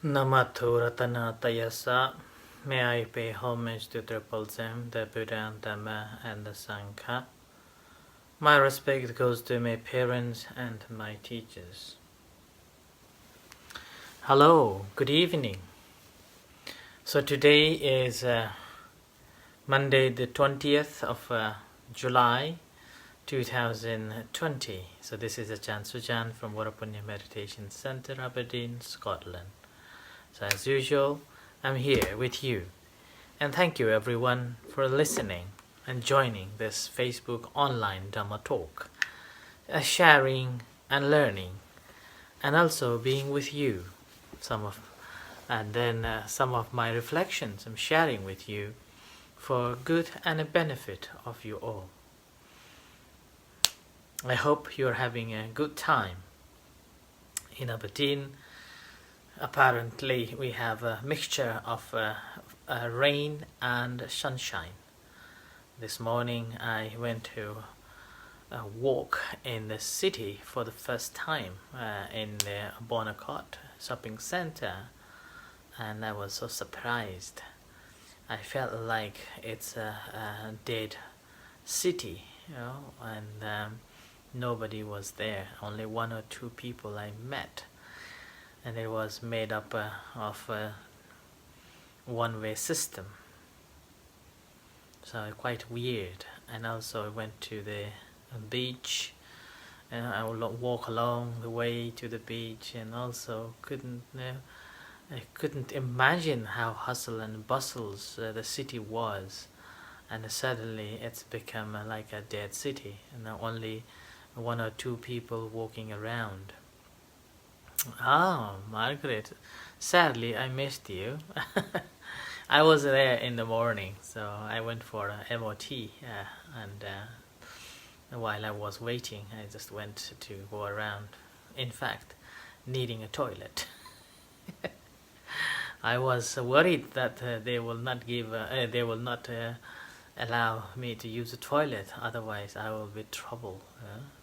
Namato Ratanatayasa. May I pay homage to Triple Zem, the Buddha and Dhamma and the Sangha. My respect goes to my parents and my teachers. Hello, good evening. So today is Monday the 20th of July 2020. So this is Ajahn Sujan from Varapunya Meditation Center, Aberdeen, Scotland. So as usual, I'm here with you. And thank you everyone for listening and joining this Facebook online Dhamma talk, sharing and learning, and also being with you. Some of my reflections I'm sharing with you for good and a benefit of you all. I hope you're having a good time. In Aberdeen, apparently we have a mixture of rain and sunshine. This morning I went to walk in the city for the first time in the Bonacott shopping center, and I was so surprised. I felt like it's a dead city, and nobody was there. Only one or two people I met, and it was made up of a one-way system. So quite weird. And also I went to the beach, and I would walk along the way to the beach, and also I couldn't imagine how hustle and bustles the city was, and suddenly it's become like a dead city, and only one or two people walking around. Margaret, sadly I missed you. I was there in the morning, so I went for a MOT, and while I was waiting, I just went to go around. In fact, needing a toilet. I was worried that they will not allow me to use the toilet. Otherwise, I will be in trouble.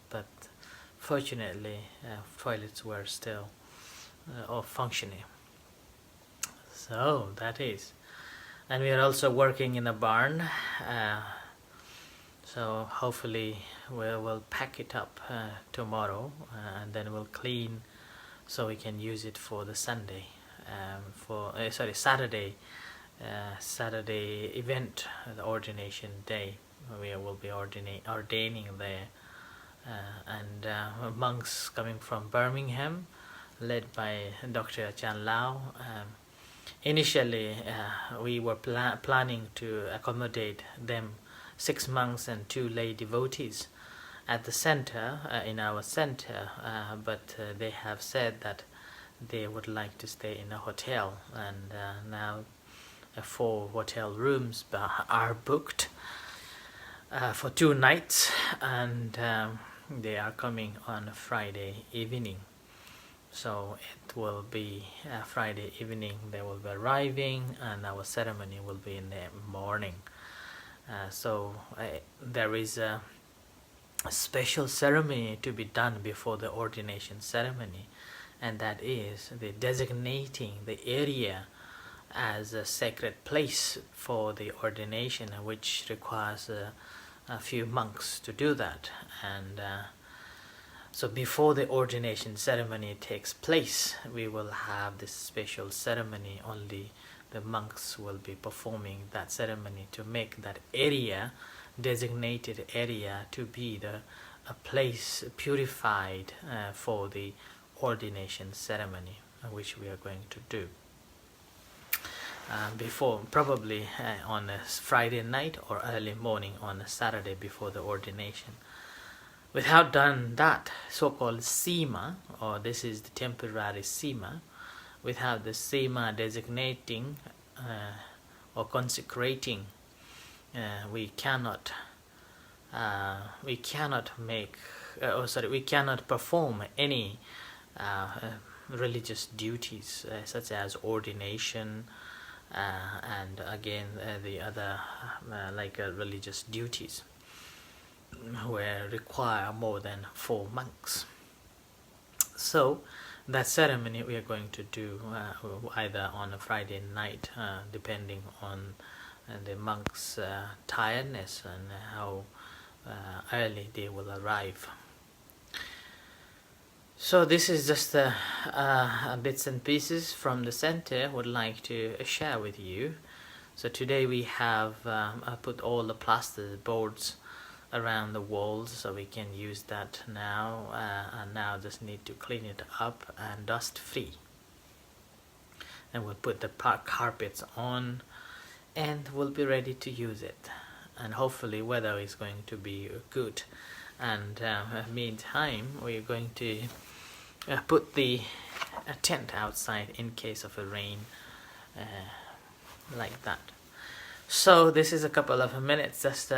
But fortunately, toilets were still functioning. So that is. And we are also working in a barn, so hopefully we will pack it up tomorrow, and then we'll clean so we can use it for the Saturday event, the ordination day. We will be ordaining there, and monks coming from Birmingham, led by Dr. Chan Lau. Initially, we were planning to accommodate them, 6 monks and 2 lay devotees, at the center, in our center, but they have said that they would like to stay in a hotel, and now 4 hotel rooms are booked for 2 nights, and they are coming on a Friday evening. So it will be Friday evening they will be arriving, and our ceremony will be in the morning. So there is a special ceremony to be done before the ordination ceremony, and that is the designating the area as a sacred place for the ordination, which requires a few monks to do that. And so before the ordination ceremony takes place, we will have this special ceremony. Only the monks will be performing that ceremony to make that area, designated area, to be a place purified for the ordination ceremony, which we are going to do. Before, probably on a Friday night or early morning on a Saturday before the ordination. Without done that so-called Sima, or this is the temporary Sima, without the Sima designating or consecrating, we cannot perform any religious duties such as ordination, and again the other religious duties where require more than 4 monks. So that ceremony we are going to do either on a Friday night, depending on the monks' tiredness and how early they will arrive. So this is just bits and pieces from the center would like to share with you. So today we have put all the plaster boards around the walls, so we can use that now, and now just need to clean it up and dust free. And we'll put the carpets on and we'll be ready to use it, and hopefully weather is going to be good. And meantime we're going to put the tent outside in case of a rain, like that. So this is a couple of minutes just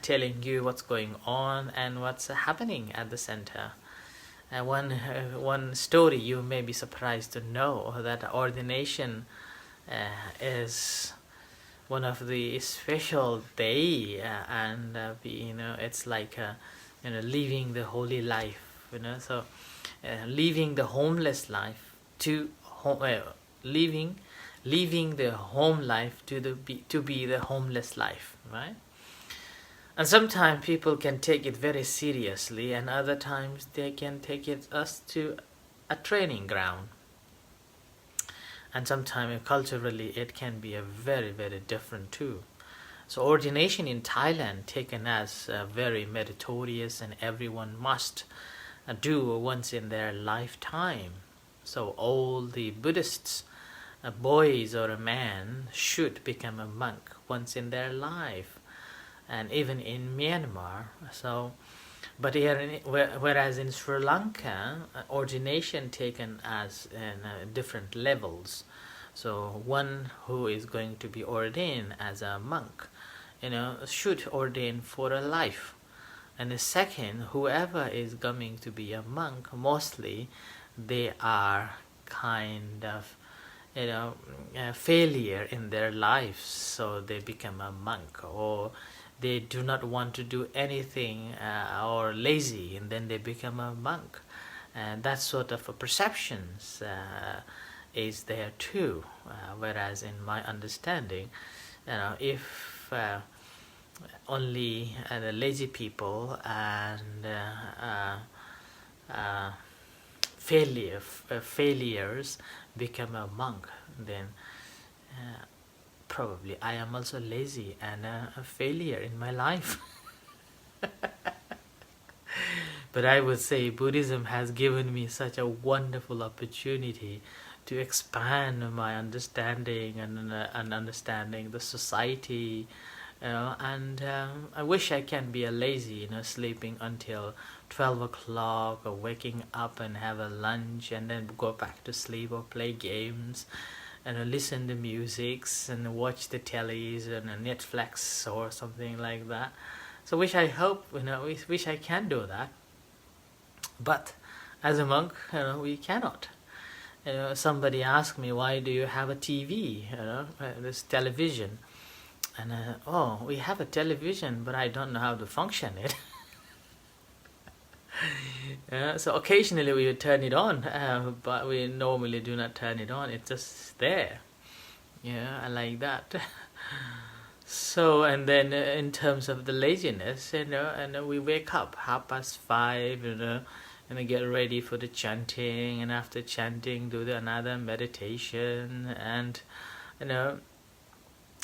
telling you what's going on and what's happening at the center. One story you may be surprised to know that ordination is one of the special day, and it's like leaving the holy life, so leaving the homeless life to leaving the home life to be the homeless life, right? And sometimes people can take it very seriously, and other times they can take it us to a training ground. And sometimes culturally it can be a very, very different too. So ordination in Thailand taken as very meritorious, and everyone must do once in their lifetime. So all the Buddhists, boys or a man, should become a monk once in their life, and even in Myanmar. So, but here, whereas in Sri Lanka, ordination taken as in different levels. So one who is going to be ordained as a monk, should ordain for a life. And the second, whoever is coming to be a monk, mostly they are kind of failure in their lives, so they become a monk, or they do not want to do anything, or lazy, and then they become a monk. And that sort of a perceptions is there too, whereas in my understanding, if only the lazy people and failures become a monk, then probably I am also lazy and a failure in my life. But I would say Buddhism has given me such a wonderful opportunity to expand my understanding and understanding the society, and I wish I can be a lazy, sleeping until 12 o'clock, or waking up and have a lunch and then go back to sleep, or play games and listen to musics and watch the tellies and Netflix or something like that. So wish I can do that. But as a monk, we cannot. Somebody asked me, why do you have a TV, this television? And we have a television, but I don't know how to function it. So occasionally we would turn it on, but we normally do not turn it on. It's just there. I like that. So, and then in terms of the laziness, and we wake up 5:30, and get ready for the chanting, and after chanting do another meditation, and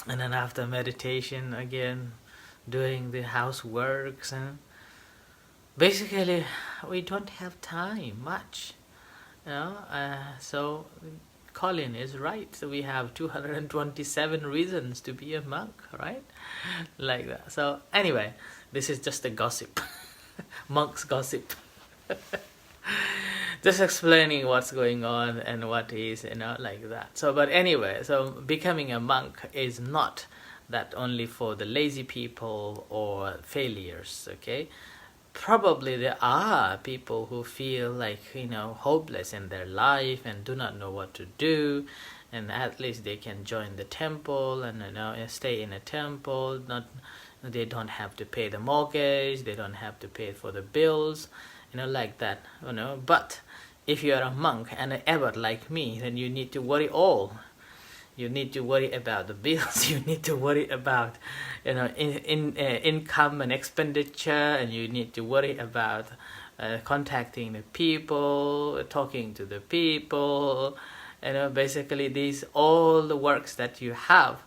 and then after meditation again doing the houseworks, and basically we don't have time much, so Colin is right. So we have 227 reasons to be a monk, right? Like that. So anyway, this is just a gossip. Monk's gossip. Just explaining what's going on and what is, like that. So, but anyway, so becoming a monk is not that only for the lazy people or failures, okay? Probably there are people who feel like, hopeless in their life and do not know what to do, and at least they can join the temple and stay in a temple. They don't have to pay the mortgage, they don't have to pay for the bills, like that. But if you are a monk and an abbot like me, then you need to worry all. You need to worry about the bills. You need to worry about, income and expenditure, and you need to worry about contacting the people, talking to the people. Basically these all the works that you have.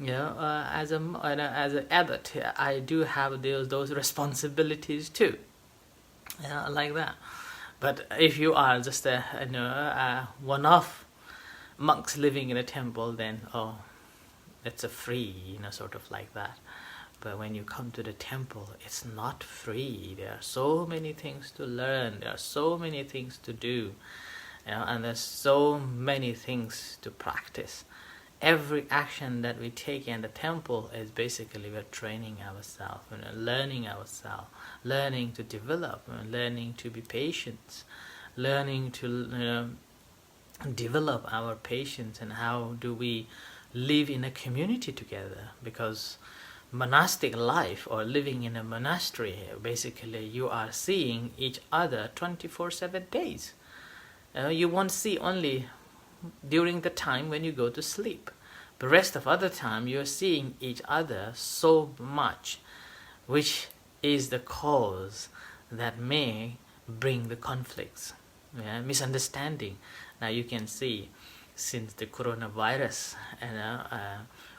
As an abbot, I do have those responsibilities too. Like that. But if you are just a one-off monks living in a temple, then it's a free, sort of like that. But when you come to the temple, it's not free. There are so many things to learn. There are so many things to do, and there's so many things to practice. Every action that we take in the temple is basically we're training ourselves, learning ourselves, learning to develop, learning to be patient, learning to develop our patience, and how do we live in a community together. Because monastic life, or living in a monastery, basically you are seeing each other 24/7 days. You won't see only during the time when you go to sleep. The rest of other time you're seeing each other so much, which is the cause that may bring the conflicts, misunderstanding. Now you can see, since the coronavirus,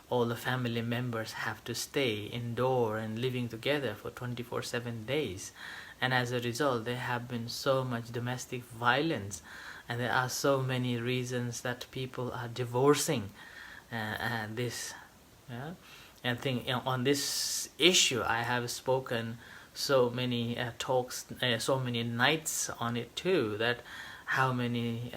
all the family members have to stay indoor and living together for 24/7 days, and as a result there have been so much domestic violence, and there are so many reasons that people are divorcing. And I think on this issue I have spoken so many talks, so many nights on it too, that how many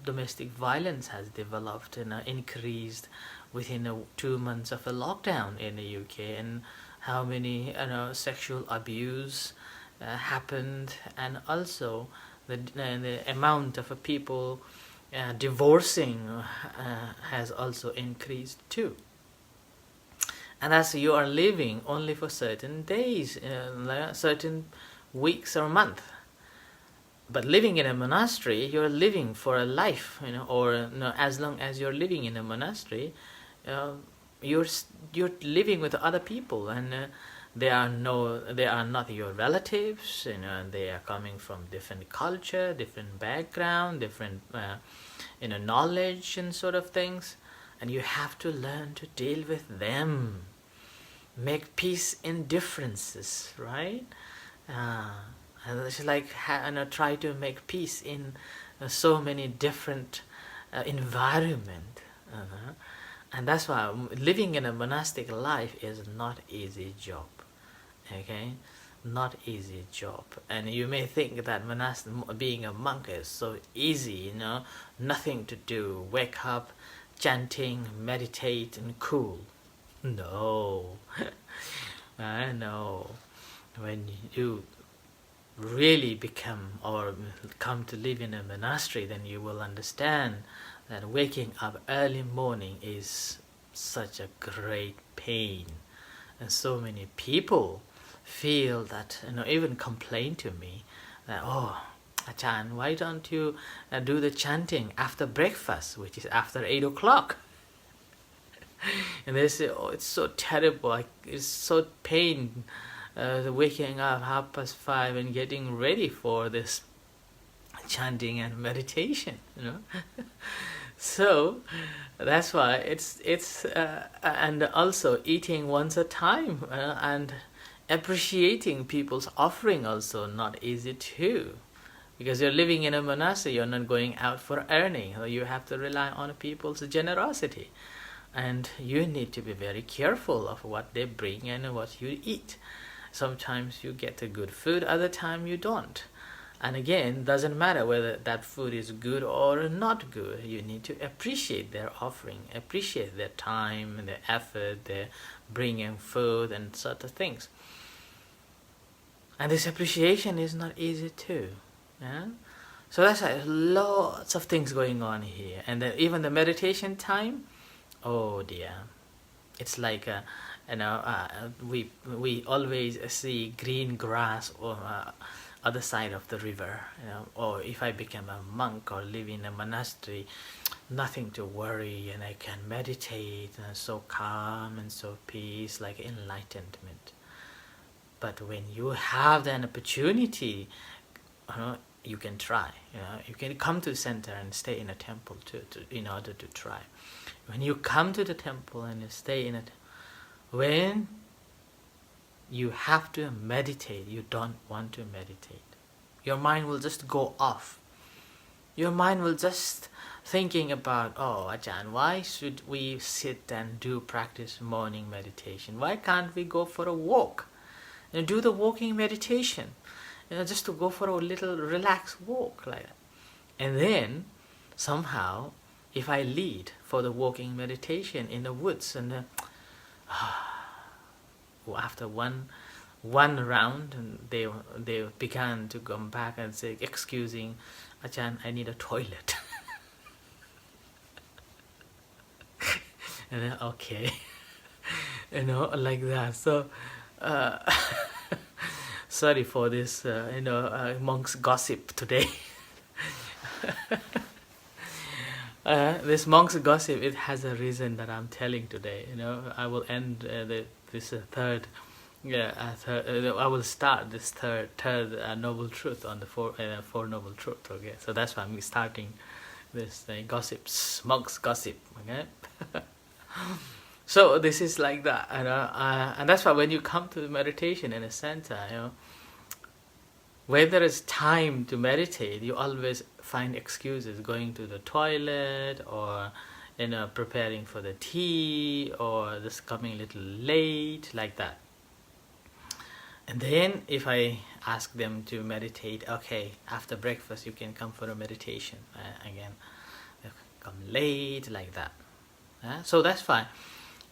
domestic violence has developed and increased within 2 months of a lockdown in the UK, and how many sexual abuse happened, and also the amount of people divorcing has also increased too. And as you are living only for certain days, certain weeks or month. But living in a monastery, you're living for a life, or as long as you're living in a monastery, you're living with other people, and they are not your relatives. They are coming from different culture, different background, different knowledge and sort of things, and you have to learn to deal with them, make peace in differences, right? And it's like try to make peace in so many different environment. And that's why living in a monastic life is not easy job. Okay, not easy job. And you may think that being a monk is so easy, nothing to do, wake up, chanting, meditate, and cool. No. I know. When you really become or come to live in a monastery, then you will understand that waking up early morning is such a great pain. And so many people feel that, even complain to me that, Achan, why don't you do the chanting after breakfast, which is after 8 o'clock? And they say, it's so terrible, it's so pain, waking up 5:30 and getting ready for this chanting and meditation, So that's why it's and also eating once a time, and appreciating people's offering also not easy too, because you're living in a monastery, you're not going out for earning, you have to rely on people's generosity, and you need to be very careful of what they bring and what you eat. Sometimes you get a good food, other time you don't. And again, doesn't matter whether that food is good or not good. You need to appreciate their offering, appreciate their time, their effort, their bringing food and sort of things. And this appreciation is not easy too. Yeah? So that's lots of things going on here. And then even the meditation time, oh dear, it's like we always see green grass or other side of the river, or if I become a monk or live in a monastery, nothing to worry, and I can meditate, and so calm and so peace, like enlightenment. But when you have an opportunity, you can try. You can come to the center and stay in a temple in order to try. When you come to the temple and you stay in it, when you have to meditate, you don't want to meditate. Your mind will just go off. Your mind will just thinking about, oh, Ajahn, why should we sit and practice morning meditation? Why can't we go for a walk and do the walking meditation? Just to go for a little relaxed walk like that. And then somehow, if I lead for the walking meditation in the woods, and after one round, and they began to come back and say, excusing, Ajahn, I need a toilet. And then, okay, like that. So sorry for this monk's gossip today. This monk's gossip, it has a reason that I'm telling today. I will end this third. I will start this third noble truth on the four noble truth. Okay, so that's why I'm starting this gossips, monk's gossip. Okay. So this is like that, and that's why when you come to the meditation in a center, when there is time to meditate, you always find excuses, going to the toilet, or preparing for the tea, or just coming a little late, like that. And then if I ask them to meditate, okay, after breakfast you can come for a meditation again, come late, like that. So that's fine.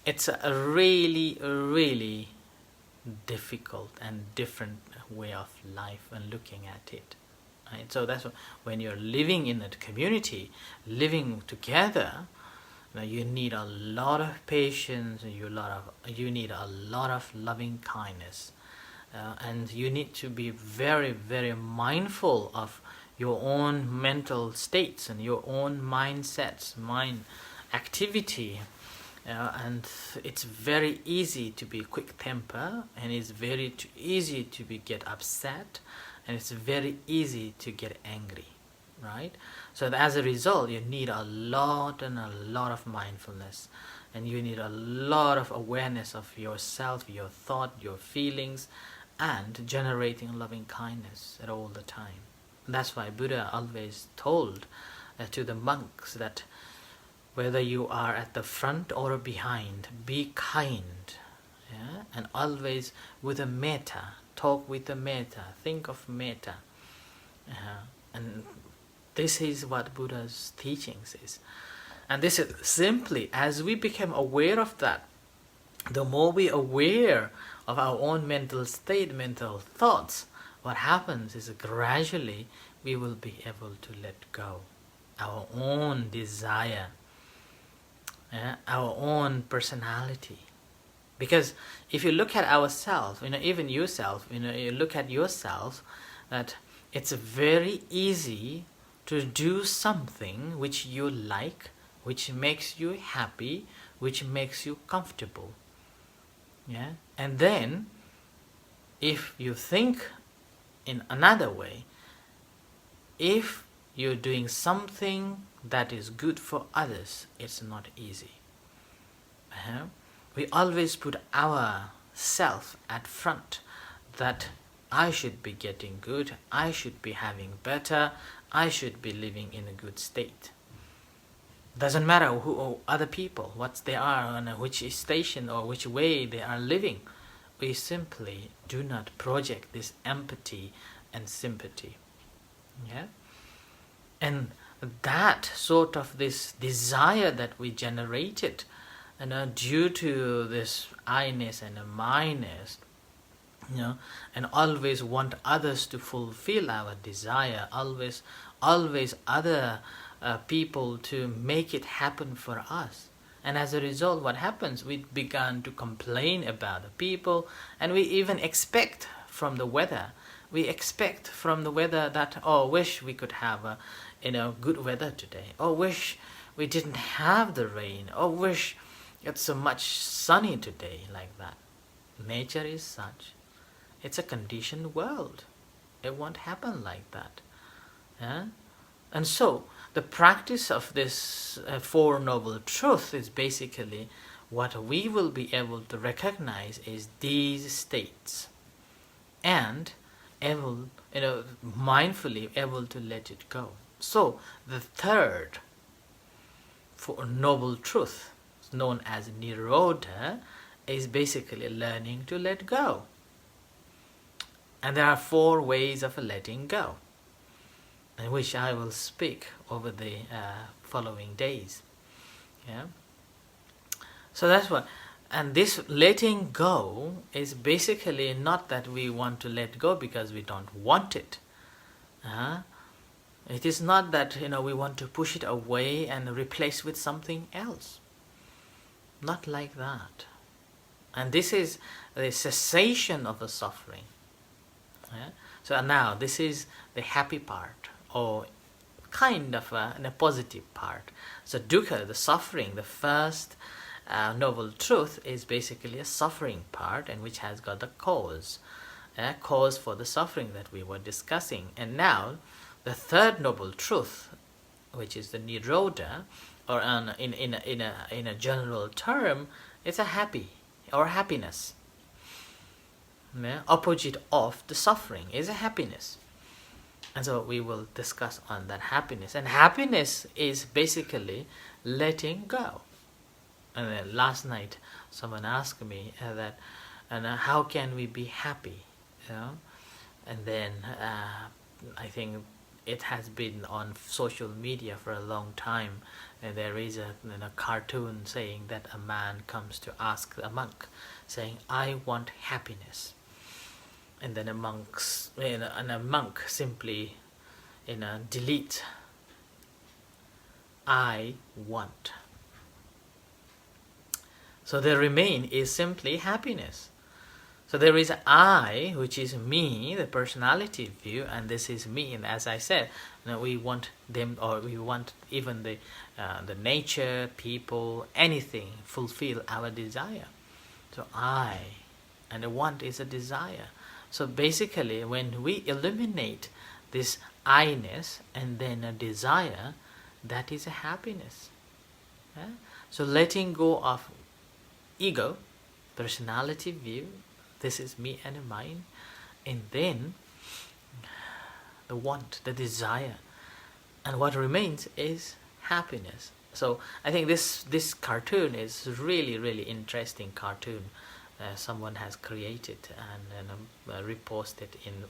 It's a really, really difficult and different way of life and looking at it. Right? So that's when you're living in a community, living together, you need a lot of patience, and you need a lot of loving kindness, and you need to be very, very mindful of your own mental states and your own mindsets, mind activity. And it's very easy to be quick temper, and it's very easy to get upset, and it's very easy to get angry, right? So as a result, you need a lot of mindfulness, and you need a lot of awareness of yourself, your thought, your feelings, and generating loving kindness at all the time. That's why Buddha always told to the monks that whether you are at the front or behind, be kind, and always with a metta, talk with a metta, think of metta. And this is what Buddha's teachings is. And this is simply, as we become aware of that, the more we are aware of our own mental state, mental thoughts, what happens is gradually we will be able to let go our own desire, our own personality. Because if you look at ourselves, even yourself, you look at yourself, that it's very easy to do something which you like, which makes you happy, which makes you comfortable. And then if you think in another way, if you're doing something that is good for others, it's not easy. We always put our self at front, that I should be getting good, I should be having better, I should be living in a good state. Doesn't matter who other people, what they are, on which station or which way they are living. We simply do not project this empathy and sympathy. And that sort of this desire that we generated, due to this I-ness and my-ness, and always want others to fulfill our desire, always other people to make it happen for us. And as a result, what happens? We began to complain about the people, and we even expect from the weather. We expect from the weather that, oh, wish we could have good weather today. Oh, wish we didn't have the rain. Oh, wish it's so much sunny today, like that. Nature is such. It's a conditioned world. It won't happen like that. Yeah? And so, the practice of this Four Noble Truths is basically what we will be able to recognize is these states, and able, mindfully able to let it go. So, the third Four Noble Truth, known as Nirodha, is basically learning to let go. And there are 4 ways of letting go, in which I will speak over the following days. Yeah. So that's what. And this letting go is basically not that we want to let go because we don't want it. It is not that we want to push it away and replace with something else. Not like that. And this is the cessation of the suffering. Yeah? So now this is the happy part, or kind of a positive part. So dukkha, the suffering, the first noble truth, is basically a suffering part, and which has got the cause for the suffering that we were discussing. And now the third noble truth, which is the nirodha, or in a general term, it's a happy or happiness. Opposite of the suffering is a happiness. And so we will discuss on that happiness. And happiness is basically letting go. And then last night someone asked me that, how can we be happy? And then I think it has been on social media for a long time. And there is a cartoon saying that a man comes to ask a monk, saying, I want happiness. And then a monk simply delete, I want. So the remain is simply happiness. So there is I, which is me, the personality view, and this is me. And as I said, we want them, or we want even the nature, people, anything, fulfill our desire. So I, and the want is a desire. So basically, when we eliminate this I-ness and then a desire, that is a happiness. Yeah? So letting go of ego, personality view, this is me and mine, and then the want, the desire, and what remains is happiness. So I think this cartoon is really, really interesting cartoon. Someone has created and reposted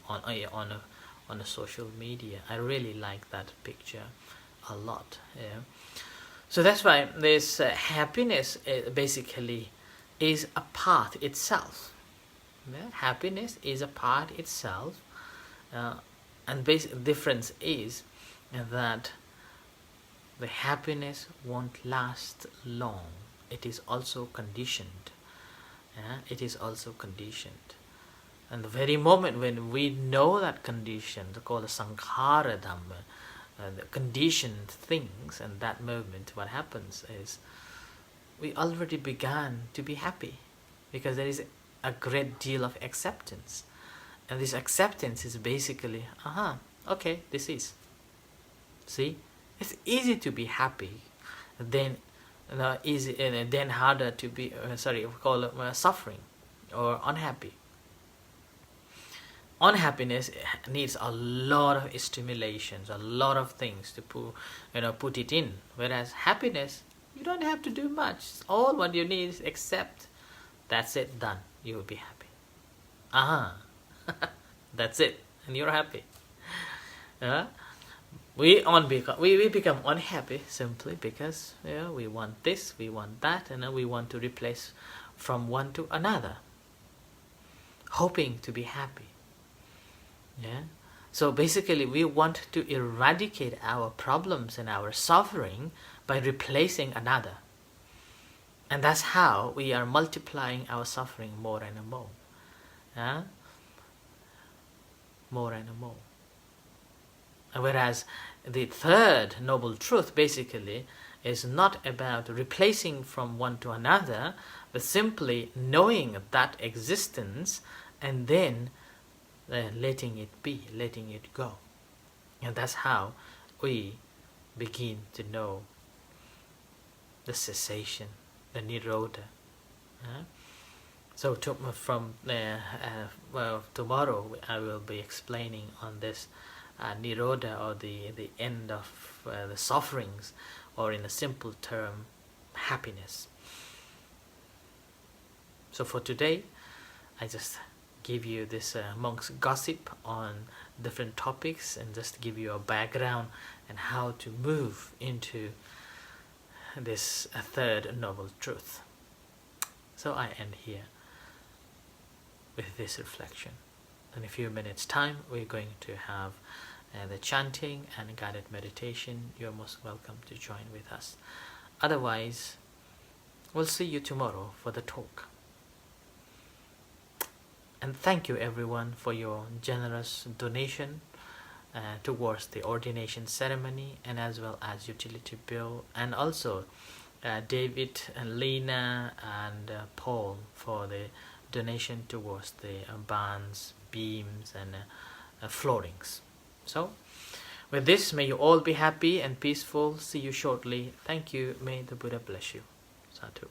on a social media. I really like that picture a lot. Yeah. So that's why this happiness basically is a path itself. Yeah? Happiness is a path itself, and basic difference is that the happiness won't last long. It is also conditioned. Yeah? It is also conditioned. And the very moment when we know that condition, called the sankhara dhamma, the conditioned things, and that moment what happens is we already began to be happy, because there is a great deal of acceptance. And this acceptance is basically, okay, this is. See, it's easy to be happy, then then harder to be suffering or unhappy. Unhappiness needs a lot of stimulations, a lot of things to put it in. Whereas happiness, you don't have to do much. All what you need is accept. That's it, done. You will be happy. That's it, and you're happy. We become unhappy simply because we want this, we want that, and then we want to replace from one to another, hoping to be happy. Yeah. So basically, we want to eradicate our problems and our suffering by replacing another, and that's how we are multiplying our suffering more and more. more and more. Whereas the third noble truth basically is not about replacing from one to another, but simply knowing that existence and then letting it be, letting it go. And that's how we begin to know the cessation, the Nirodha. So from tomorrow I will be explaining on this Nirodha, or the end of the sufferings, or in a simple term, happiness. So for today, I just give you this monk's gossip on different topics, and just give you a background and how to move into this third noble truth. So I end here with this reflection. In a few minutes time we're going to have the chanting and guided meditation. You're most welcome to join with us. Otherwise, we'll see you tomorrow for the talk. And thank you everyone for your generous donation towards the ordination ceremony, and as well as utility bill, and also David and Lena and Paul for the donation towards the barns, beams and floorings. So with this, may you all be happy and peaceful. See you shortly. Thank you. May the Buddha bless you. Sadhu.